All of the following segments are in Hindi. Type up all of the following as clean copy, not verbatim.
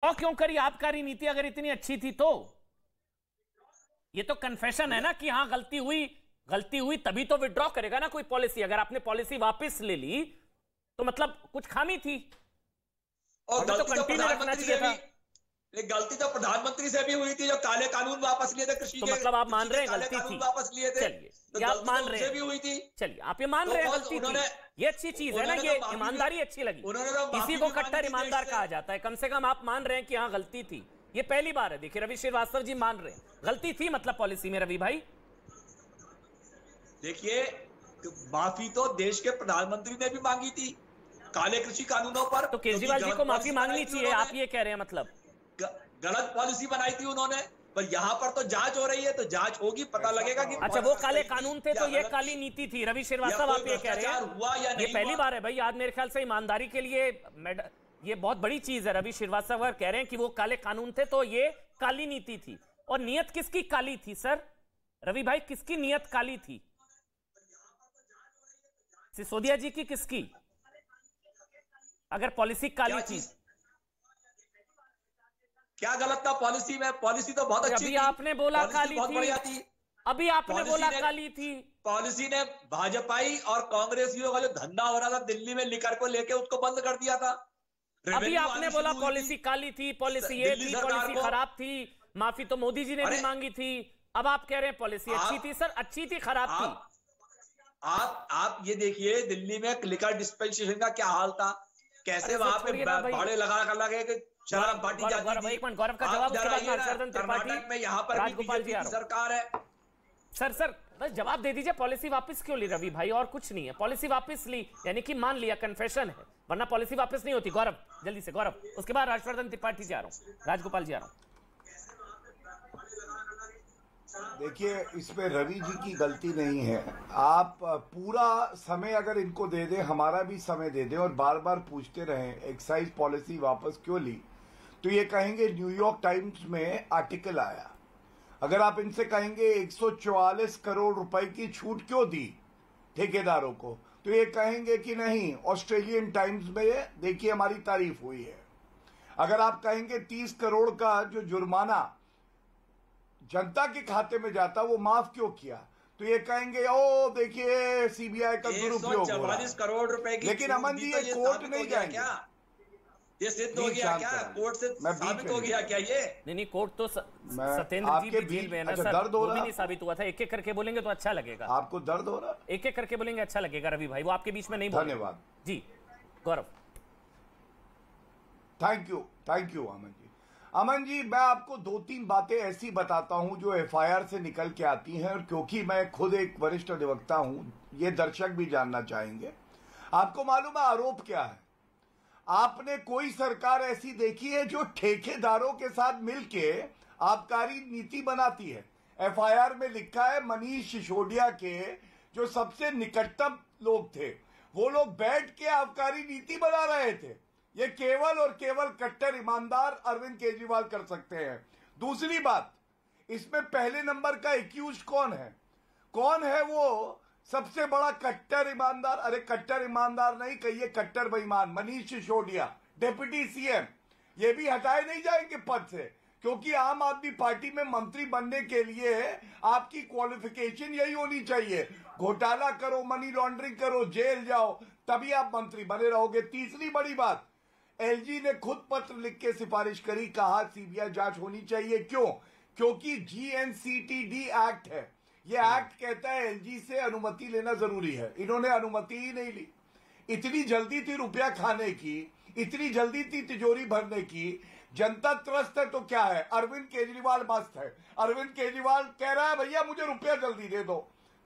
और क्यों करी आबकारी नीति अगर इतनी अच्छी थी तो? ये तो कन्फेशन है ना कि हाँ गलती हुई तभी तो विड्रॉ करेगा ना कोई पॉलिसी। अगर आपने पॉलिसी वापस ले ली तो मतलब कुछ खामी थी और तो कंटिन्यू रखना चाहिए था। गलती तो प्रधानमंत्री से भी हुई थी, जो काले कानून वापस लिए थे कृषि तो के। मतलब आप मान रहे हैं गलती थी, वापस लिए थे। चलिए तो ये आप मान रहे हैं, भी हुई थी। चलिए आप ये मान रहे हैं गलती थी, ये अच्छी चीज है ना, ये ईमानदारी अच्छी लगी। इसी को कट्टर ईमानदार कहा जाता है। कम से कम आप मान रहे हैं कि हाँ गलती थी। ये पहली बार है। देखिए रवि श्रीवास्तव जी मान रहे हैं गलती थी मतलब पॉलिसी में। रवि भाई देखिए, माफी तो देश के प्रधानमंत्री ने भी मांगी थी काले कृषि कानूनों पर। तो केजरीवाल जी को माफी मांगनी चाहिए, आप ये कह रहे हैं मतलब गलत पॉलिसी बनाई थी उन्होंने। पर यहाँ पर तो जांच हो रही है, तो जांच होगी, पता लगेगा कि अच्छा वो काले कानून थे तो ये काली नीति थी। रवि श्रीवास्तव आप ये कह रहे हैं हुआ या नहीं? ये पहली बार है भाई, आज मेरे ख्याल से ईमानदारी के लिए ये बहुत बड़ी चीज है। रवि श्रीवास्तव कह रहे हैं कि वो काले कानून थे तो ये काली नीति थी। और नियत किसकी काली थी सर? रवि भाई किसकी नियत काली थी? सिसोदिया जी की, किसकी? अगर पॉलिसी काली थी क्या गलत था पॉलिसी में? पॉलिसी तो बहुत अच्छी थी। अभी आपने बोला काली थी, अभी आपने बोला काली थी। पॉलिसी ने भाजपाई और कांग्रेसियों का जो धंधा हो रहा था दिल्ली में लिकर को लेके, उसको बंद कर दिया था। अभी आपने बोला पॉलिसी काली थी, पॉलिसी ये थी, पॉलिसी खराब थी, माफी तो मोदी जी ने भी मांगी थी। अब आप कह रहे हैं पॉलिसी अच्छी थी। सर अच्छी थी खराब थी? आप ये देखिए दिल्ली में लिकर डिस्पेंसेशन का क्या हाल था, कैसे वहां पे भाड़े लगे शराब बांटी जाती थी। एक मिनट गौरव का जवाब उसके बाद हर्षवर्धन त्रिपाठी में यहाँ पर राजगोपाल जी सरकार है। सर बस जवाब दे दीजिए, पॉलिसी वापस क्यों ली रवि भाई? और कुछ नहीं है, पॉलिसी वापस ली यानी कि मान लिया, कन्फेशन है, वरना पॉलिसी वापस नहीं होती। गौरव जल्दी से, गौरव उसके बाद हर्षवर्धन त्रिपाठी जी आ रहा हूं, राजगोपाल जी आ रहा हूं। देखिए इसमें रवि जी की गलती नहीं है। आप पूरा समय अगर इनको दे दें, हमारा भी समय दे दें और बार बार पूछते रहें एक्साइज पॉलिसी वापस क्यों ली, तो ये कहेंगे न्यूयॉर्क टाइम्स में आर्टिकल आया। अगर आप इनसे कहेंगे 144 करोड़ रुपए की छूट क्यों दी ठेकेदारों को, तो ये कहेंगे कि नहीं ऑस्ट्रेलियन टाइम्स में देखिए हमारी तारीफ हुई है। अगर आप कहेंगे 30 करोड़ का जो जुर्माना जनता के खाते में जाता वो माफ क्यों किया, तो ये कहेंगे ओ देखिए सीबीआई का दुरुपयोग हो रहा है। 144 करोड़ रुपए की। लेकिन अमन जी ये कोर्ट नहीं जाएंगे क्या? ये सिद्ध हो गया क्या? कोर्ट से साबित हो गया क्या? ये नहीं कोर्ट तो सत्येंद्र जी भी जेल में है ना सर, दर्द हो रहा भी नहीं साबित हुआ था। एक एक करके बोलेंगे तो अच्छा लगेगा। आपको दर्द हो रहा? एक एक करके बोलेंगे अच्छा लगेगा रवि भाई, वो आपके बीच में नहीं बोलेंगे। धन्यवाद जी गौरव। Thank you Aman ji. अमन जी मैं आपको 2-3 बातें ऐसी बताता हूं जो एफआईआर से निकल के आती हैं, और क्योंकि मैं खुद एक वरिष्ठ अधिवक्ता हूं, ये दर्शक भी जानना चाहेंगे। आपको मालूम है आरोप क्या है? आपने कोई सरकार ऐसी देखी है जो ठेकेदारों के साथ मिलके आबकारी नीति बनाती है? एफआईआर में लिखा है मनीष सिसोदिया के जो सबसे निकटतम लोग थे वो लोग बैठ के आबकारी नीति बना रहे थे। ये केवल और केवल कट्टर ईमानदार अरविंद केजरीवाल कर सकते हैं। दूसरी बात, इसमें पहले नंबर का एक्यूज कौन है? कौन है वो सबसे बड़ा कट्टर ईमानदार? अरे कट्टर ईमानदार नहीं कहिए, कट्टर बेईमान मनीष सिसोदिया, डिप्टी सीएम। ये भी हटाए नहीं जाएंगे पद से, क्योंकि आम आदमी पार्टी में मंत्री बनने के लिए आपकी क्वालिफिकेशन यही होनी चाहिए, घोटाला करो, मनी लॉन्ड्रिंग करो, जेल जाओ, तभी आप मंत्री बने रहोगे। तीसरी बड़ी बात, एलजी ने खुद पत्र लिख के सिफारिश करी, कहा सीबीआई जांच होनी चाहिए। क्यों? क्योंकि जीएनसीटीडी एक्ट है, ये एक्ट कहता है एलजी से अनुमति लेना जरूरी है। इन्होंने अनुमति ही नहीं ली। इतनी जल्दी थी रुपया खाने की, इतनी जल्दी थी तिजोरी भरने की। जनता त्रस्त है तो क्या है, अरविंद केजरीवाल मस्त है। अरविंद केजरीवाल कह रहा है भैया मुझे रुपया जल्दी दे दो,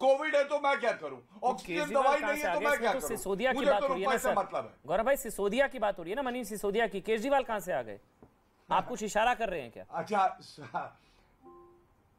कोविड है तो मैं क्या करूं, ऑक्सीजन दवाई नहीं है तो मैं क्या करूं। सिसोदिया की बात हो रही है ना सर, मतलब है गौरव भाई, सिसोदिया की बात हो रही है ना, मनीष सिसोदिया की। केजरीवाल कहां से आ गए? आप कुछ इशारा कर रहे हैं क्या? अच्छा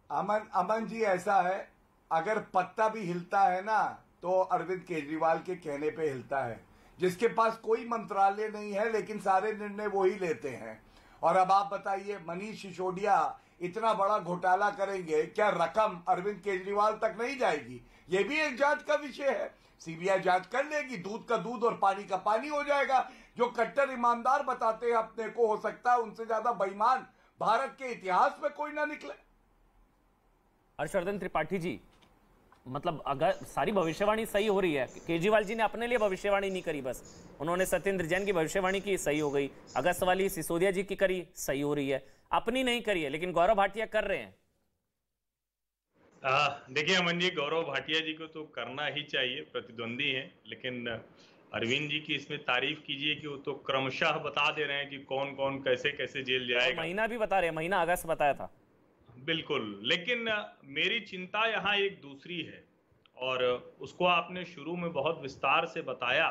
अमन जी ऐसा है, अगर पत्ता भी हिलता है ना तो अरविंद केजरीवाल के कहने पे हिलता है, जिसके पास कोई मंत्रालय नहीं है लेकिन सारे निर्णय वो ही लेते हैं। और अब आप बताइए मनीष सिसोदिया इतना बड़ा घोटाला करेंगे, क्या रकम अरविंद केजरीवाल तक नहीं जाएगी? ये भी एक जांच का विषय है। सीबीआई जांच कर लेगी, दूध का दूध और पानी का पानी हो जाएगा। जो कट्टर ईमानदार बताते हैं अपने को, हो सकता है उनसे ज्यादा बेईमान भारत के इतिहास में कोई ना निकले। हर्षवर्धन त्रिपाठी जी, मतलब अगर सारी भविष्यवाणी सही हो रही है, केजरीवाल जी ने अपने लिए भविष्यवाणी नहीं करी, बस उन्होंने सत्येंद्र जैन की भविष्यवाणी की, सही हो गई। अगस्त वाली सिसोदिया जी की करी, सही हो रही है। अपनी नहीं करी है, लेकिन गौरव भाटिया कर रहे हैं। देखिए अमन जी, गौरव भाटिया जी को तो करना ही चाहिए, प्रतिद्वंदी है, लेकिन अरविंद जी की इसमें तारीफ कीजिए कि वो तो क्रमशः बता दे रहे हैं कि कौन कौन कैसे कैसे जेल जाएगा। महीना भी बता रहे हैं, महीना अगस्त बताया था। बिल्कुल, लेकिन मेरी चिंता यहाँ एक दूसरी है, और उसको आपने शुरू में बहुत विस्तार से बताया।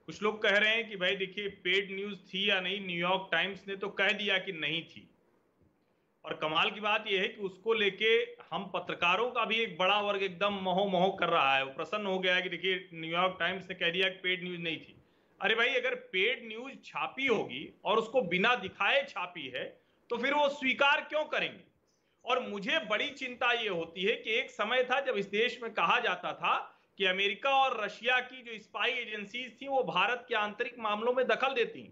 कुछ लोग कह रहे हैं कि भाई देखिए, पेड न्यूज थी या नहीं, न्यूयॉर्क टाइम्स ने तो कह दिया कि नहीं थी, और कमाल की बात यह है कि उसको लेके हम पत्रकारों का भी एक बड़ा वर्ग एकदम महो महो कर रहा है, वो प्रसन्न हो गया है कि देखिए न्यूयॉर्क टाइम्स ने कह दिया कि पेड न्यूज नहीं थी। अरे भाई, अगर पेड न्यूज छापी होगी और उसको बिना दिखाए छापी है तो फिर वो स्वीकार क्यों करेंगे? और मुझे बड़ी चिंता ये होती है कि एक समय था जब इस देश में कहा जाता था कि अमेरिका और रशिया की जो स्पाई एजेंसीज थी वो भारत के आंतरिक मामलों में दखल देती,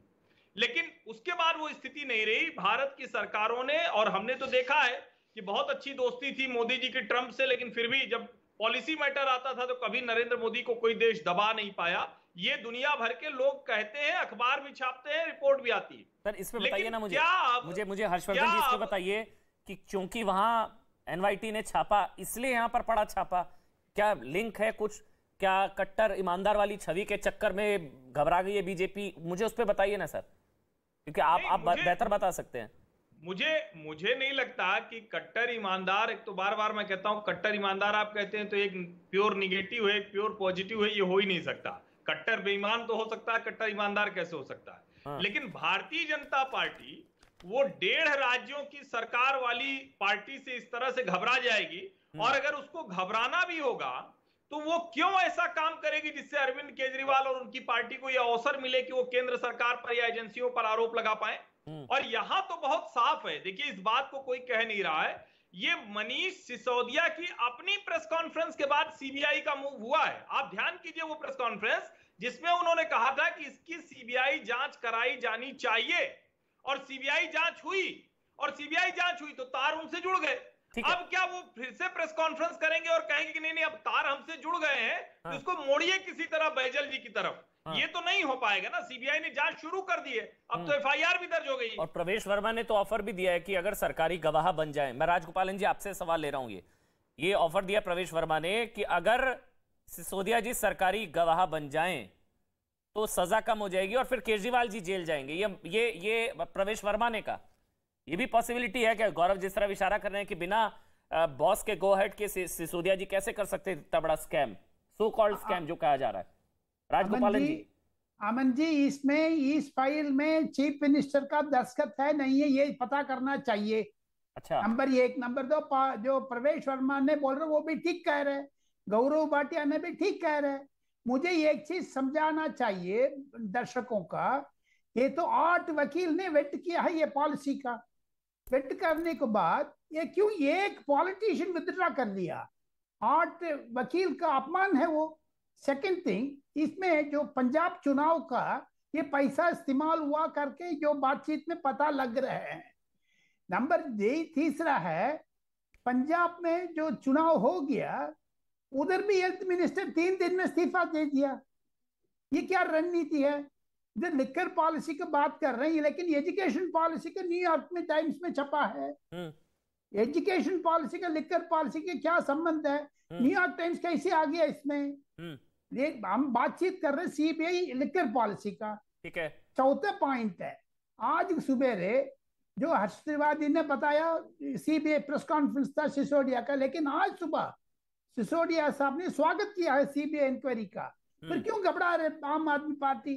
लेकिन उसके बाद वो स्थिति नहीं रही। भारत की सरकारों ने, और हमने तो देखा है कि बहुत अच्छी दोस्ती थी मोदी जी की ट्रंप से, लेकिन फिर भी जब पॉलिसी मैटर आता था तो कभी नरेंद्र मोदी को कोई देश दबा नहीं पाया। ये दुनिया भर के लोग कहते हैं, अखबार भी छापते हैं, रिपोर्ट भी आती है। सर इसमें बताइए ना मुझे हर्षवर्धन जी इसमें बताइए कि क्योंकि वहां एनवाईटी ने छापा इसलिए यहां पर पड़ा छापा, क्या लिंक है कुछ? क्या कट्टर ईमानदार वाली छवि के चक्कर में घबरा गई है बीजेपी? मुझे उस पर बताइए ना सर, क्योंकि आप बेहतर बता सकते हैं। मुझे नहीं लगता कि कट्टर ईमानदार, एक तो बार बार मैं कहता हूं कट्टर ईमानदार आप कहते हैं तो एक प्योर निगेटिव है, एक प्योर पॉजिटिव है, ये हो ही नहीं सकता। कट्टर बेईमान तो हो सकता है, कट्टर ईमानदार कैसे हो सकता है? हाँ। लेकिन भारतीय जनता पार्टी वो 1.5 राज्यों की सरकार वाली पार्टी से इस तरह से घबरा जाएगी, और अगर उसको घबराना भी होगा तो वो क्यों ऐसा काम करेगी जिससे अरविंद केजरीवाल और उनकी पार्टी को यह अवसर मिले कि वो केंद्र सरकार पर या एजेंसियों पर आरोप लगा पाए? और यहां तो बहुत साफ है, देखिए इस बात को कोई कह नहीं रहा है, ये मनीष सिसोदिया की अपनी प्रेस कॉन्फ्रेंस के बाद सीबीआई का मूव हुआ है। आप ध्यान कीजिए वो प्रेस कॉन्फ्रेंस जिसमें उन्होंने कहा था कि इसकी सीबीआई जांच कराई जानी चाहिए, और सीबीआई जांच हुई, और सीबीआई जांच हुई तो तार उनसे जुड़ गए। अब क्या वो फिर से प्रेस कॉन्फ्रेंस करेंगे और कहेंगे कि नहीं नहीं अब तार हमसे जुड़ गए हैं, तो इसको मोड़िए किसी तरह बैजल जी की तरफ? ये तो नहीं हो पाएगा ना। सीबीआई ने जांच शुरू कर दी है, अब तो एफआईआर भी दर्ज हो गई। और प्रवेश वर्मा ने तो ऑफर भी दिया है कि अगर सरकारी गवाह बन जाए, मैं राजगोपालन जी आपसे सवाल ले रहा हूं, ये ऑफर दिया प्रवेश वर्मा ने कि अगर सिसोदिया जी सरकारी गवाह बन जाएं तो सजा कम हो जाएगी और फिर केजरीवाल जी जेल जाएंगे। ये प्रवेश वर्मा ने कहा। ये भी पॉसिबिलिटी है क्या? गौरव जिस तरह इशारा कर रहे हैं कि बिना बॉस के गो हेड के सिसोदिया जी कैसे कर सकते इतना बड़ा स्कैम, सो कॉल्ड स्कैम जो कहा जा रहा है। राजगोपालन जी, अमन जी, इसमें इस फाइल में चीफ मिनिस्टर का दस्तखत है नहीं है, ये पता करना चाहिए। अच्छा, नंबर 1। नंबर 2, जो प्रवेश वर्मा ने बोल रहे वो भी ठीक कह रहे, गौरव भाटिया ने भी ठीक कह रहे। मुझे एक चीज समझाना चाहिए दर्शकों का, ये तो 8 वकील ने वेट किया है ये पॉलिसी का। वेट करने के बाद ये क्यों एक पॉलिटिशियन विथड्रॉ कर दिया? 8 वकील का अपमान है वो। सेकंड थिंग, इसमें जो पंजाब चुनाव का ये पैसा इस्तेमाल हुआ करके जो बातचीत में पता लग रहा है। नंबर 3 है, पंजाब में जो चुनाव हो गया उधर भी हेल्थ मिनिस्टर 3 दिन में इस्तीफा दे दिया। ये क्या रणनीति है? इधर लिकर पॉलिसी की बात कर रहे हैं, लेकिन एजुकेशन पॉलिसी का न्यूयॉर्क में टाइम्स में छपा है। एजुकेशन पॉलिसी का लिकर पॉलिसी के क्या संबंध है? न्यूयॉर्क टाइम्स कैसे आ गया इसमें? हम बातचीत कर रहे हैं सीबीआई लिकर पॉलिसी का। ठीक है। चौथा पॉइंट है, आज सुबेरे जो हर्ष त्रिपाठी ने बताया सीबीआई प्रेस कॉन्फ्रेंस था सिसोदिया का, लेकिन आज सुबह सिसोदिया साहब ने स्वागत किया है सीबीआई इंक्वायरी का। फिर क्यों घबरा रहे आम आदमी पार्टी?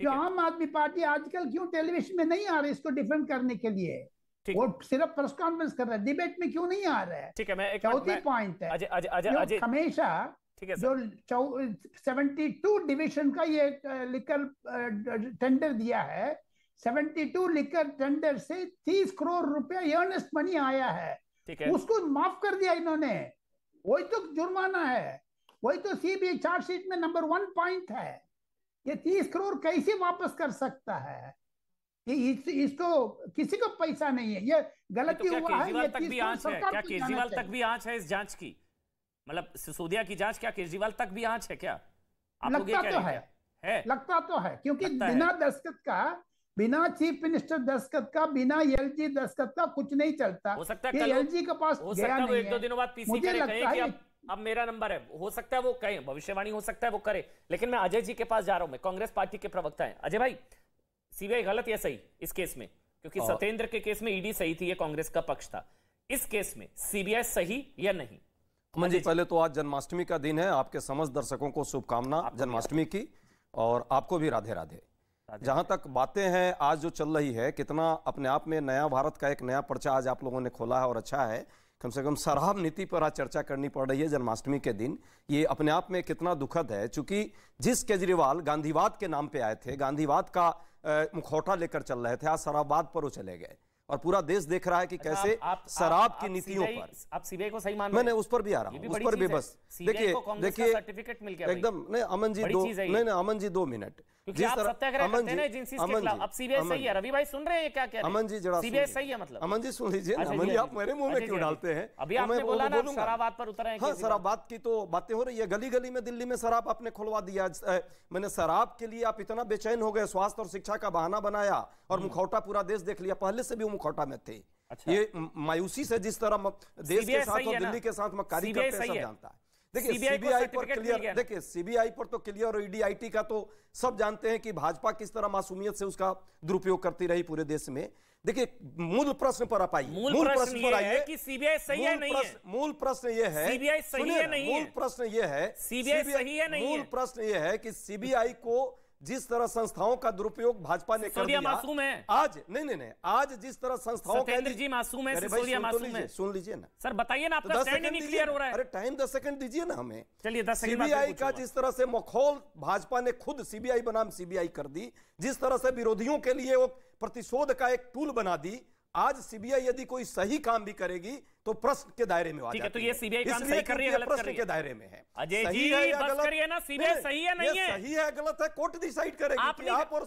जो आम आदमी पार्टी आजकल क्यों टेलीविजन में नहीं आ रही इसको डिफेंड करने के लिए? वो सिर्फ प्रेस कॉन्फ्रेंस कर रहा है, डिबेट में क्यों नहीं आ रहा है? ठीक है, मैं चौथी पॉइंट है, हमेशा जो 72 डिवीजन का ये लिकर टेंडर दिया है, 72 लिकर टेंडर से 30 करोड़ रुपया अर्नेस्ट मनी आया है, उसको माफ कर दिया इन्होंने। वही तो जुर्माना है, वही तो सीबीआई चार्जशीट में नंबर 1 पॉइंट है। ये 30 करोड़ कैसे वापस कर सकता है? इसको किसी को पैसा नहीं है, ये गलती हुआ है। ये तक भी आंच है क्या? केजरीवाल तक भी आंच है इस जांच की? मतलब सिसोदिया की जांच क्या केजरीवाल तक भी आंच है क्या? लगता तो है, लगता तो है, क्योंकि बिना दस्तखत का, बिना चीफ मिनिस्टर दस्तखत का, बिना एलजी दस्तखत का कुछ नहीं चलता। हो सकता है एलजी के पास हो सकता है वो 1-2 दिनों बाद पीसी करे कि अब मेरा नंबर है, हो सकता है वो कहे, भविष्यवाणी हो सकता है वो करे। लेकिन मैं अजय जी के पास जा रहा हूं, मैं कांग्रेस पार्टी के प्रवक्ता हैं। अजय भाई, सीबीआई गलत या सही इस केस में? क्योंकि सत्येंद्र के केस में ईडी सही थी, ये कांग्रेस का पक्ष था। इस केस में सीबीआई सही या नहीं? अमन जी, पहले तो आज जन्माष्टमी का दिन है, आपके समस्त दर्शकों को शुभकामना जन्माष्टमी की, और आपको भी राधे राधे। जहां तक बातें हैं आज जो चल रही है, कितना अपने आप में नया भारत का एक नया पर्चा आज आप लोगों ने खोला है, और अच्छा है। कम से कम शराब नीति पर आज चर्चा करनी पड़ रही है जन्माष्टमी के दिन, ये अपने आप में कितना दुखद है। चूंकि जिस केजरीवाल गांधीवाद के नाम पे आए थे, गांधीवाद का मुखौटा लेकर चल रहे थे, आज शराबवाद पर वो चले गए, और पूरा देश देख रहा है कि कैसे शराब की नीतियों पर आप सीबीआई को सही मान रहे हैं? मैंने उस पर भी आ रहा हूं, उस पर भी बस देखिए सर्टिफिकेट मिल गया एकदम। नहीं अमन जी, नहीं अमन जी 2 मिनट, जिस तरह सत्याग्रह करते हैं एजेंसीज के खिलाफ, अब सीबीआई सही है। रवि भाई सुन रहे हैं क्या कह रहे हैं? अमन जी जरा सीबीआई सही है मतलब? अमन जी सुन लीजिए, अमन जी आप मेरे मुंह में क्यों डालते हैं? अभी आपने बोला ना शराबवाद पर उतर हैं। हाँ, शराबवाद की तो बातें हो रही है, गली गली में दिल्ली में शराब आपने खुलवा दिया। मैंने शराब के लिए आप इतना बेचैन हो गए, स्वास्थ्य और शिक्षा का बहाना बनाया, और मुखौटा पूरा देश देख लिया। पहले से भी वो मुखौटा में थे। ये मायूसी से जिस तरह देश के साथ और दिल्ली के साथ मक्कारी करते हैं, सब जानता है। देखिए सीबीआई पर क्लियर, देखिए सीबीआई पर तो क्लियर, और ईडी आईटी का तो सब जानते हैं कि भाजपा किस तरह मासूमियत से उसका दुरुपयोग करती रही पूरे देश में। देखिए मूल प्रश्न पर आप आइए, मूल प्रश्न पर आइए कि सीबीआई सही है नहीं है। मूल प्रश्न ये है, सीबीआई सही है नहीं है। मूल प्रश्न ये है, सीबीआई सही है नहीं है। मूल प्रश्न ये है कि सीबीआई को जिस तरह संस्थाओं का दुरुपयोग भाजपा ने कर दिया, मासूम है आज। नहीं, आज जिस तरह संस्थाओं का जी मासूम है, सिसोदिया मासूम है। सुन लीजिए ना सर, बताइए ना, आपका स्टैंड नहीं क्लियर हो रहा है। अरे टाइम 10 सेकंड दीजिए ना हमें। चलिए 10 सेकंड। सीबीआई का जिस तरह से मखौल भाजपा ने खुद सीबीआई बनाम सीबीआई कर दी, जिस तरह से विरोधियों के लिए वो प्रतिशोध का एक टूल बना दी, आज सीबीआई यदि कोई सही काम भी करेगी तो प्रश्न के दायरे में आ जाती है। तो ये सीबीआई काम सही कर रही है, गलत कर रही है? के दायरे में है। अजय जी बस करिए ना, सीबीआई सही है नहीं है? सही है गलत है कोर्ट डिसाइड करेगी।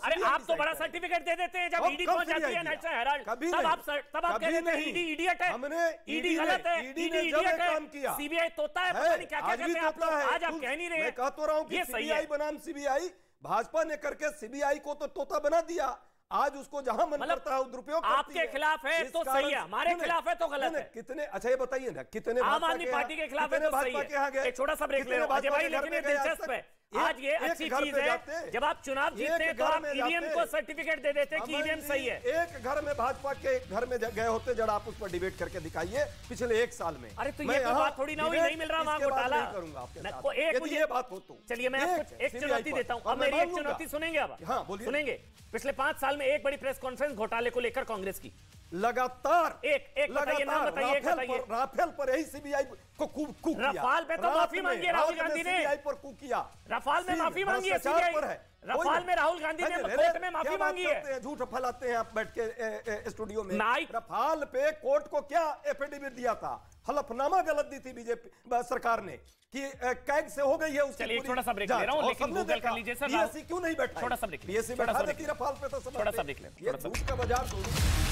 अरे आप तो बड़ा सर्टिफिकेट दे देते हैं, जब ईडी पहुंच जाती है नेशनल हेराल्ड, तब आप कह देते हैं ईडी इडियट है, हमने ईडी गलत है, ईडी इडियट है, सीबीआई तोता है, पता नहीं क्या क्या कहते हैं आप लोग। आज आप कह नहीं रहे। मैं कहता रहा हूं कि सीबीआई बनाम सीबीआई भाजपा ने करके सीबीआई को तो तोता बना दिया। आज उसको जहां मन करता है दुरुपयोग आपके खिलाफ है तो सही है, हमारे खिलाफ है तो गलत है। कितने, अच्छा ये बताइए ना, कितने आम आदमी पार्टी के खिलाफ है तो सही है। एक छोटा सा ब्रेक ले अजय भाई, लेकिन ये दिलचस्प है। आज ये अच्छी चीज है, जब आप चुनाव जीतते हैं तो आप ईवीएम को सर्टिफिकेट दे देते हैं कि ईवीएम सही है। एक घर में भाजपा के घर में गए होते, जरा आप उस पर डिबेट करके दिखाइए पिछले 1 साल में। अरे तो ये बात थोड़ी ना हुई, नहीं मिल रहा वहां घोटाला करूंगा आपके साथ। एक मुझे बात हो तो चलिए मैं आपको एक चुनौती देता हूं। अब मेरी एक चुनौती सुनेंगे आप? हाँ बोलिए। सुनेंगे। पिछले 5 साल में एक बड़ी प्रेस कॉन्फ्रेंस घोटाले को लेकर कांग्रेस की लगातार एक बताइए नाम बताइए। राफेल पर यही सीबीआई को कूक किया। रफाल पे तो माफी मांगी है राहुल गांधी ने, सीबीआई पर कूक किया। रफाल में माफी मांगी है सीबीआई पर, रफाल में राहुल गांधी ने कोर्ट में माफी मांगी है। झूठ फैलाते हैं आप बैठ के स्टूडियो में। रफाल पे कोर्ट को क्या एफिडेविट दिया था, हलफनामा गलत दी थी बीजेपी सरकार ने कि कैग से हो गई है उसकी। चलिए थोड़ा सा ब्रेक ले रहा हूं, लेकिन गूगल कर लीजिए सर। बीएससी क्यों नहीं बैठा? थोड़ा सा ब्रेक, बीएससी बैठा देती रफाल पे तो थोड़ा सा ब्रेक ले, ये झूठ का बाजार।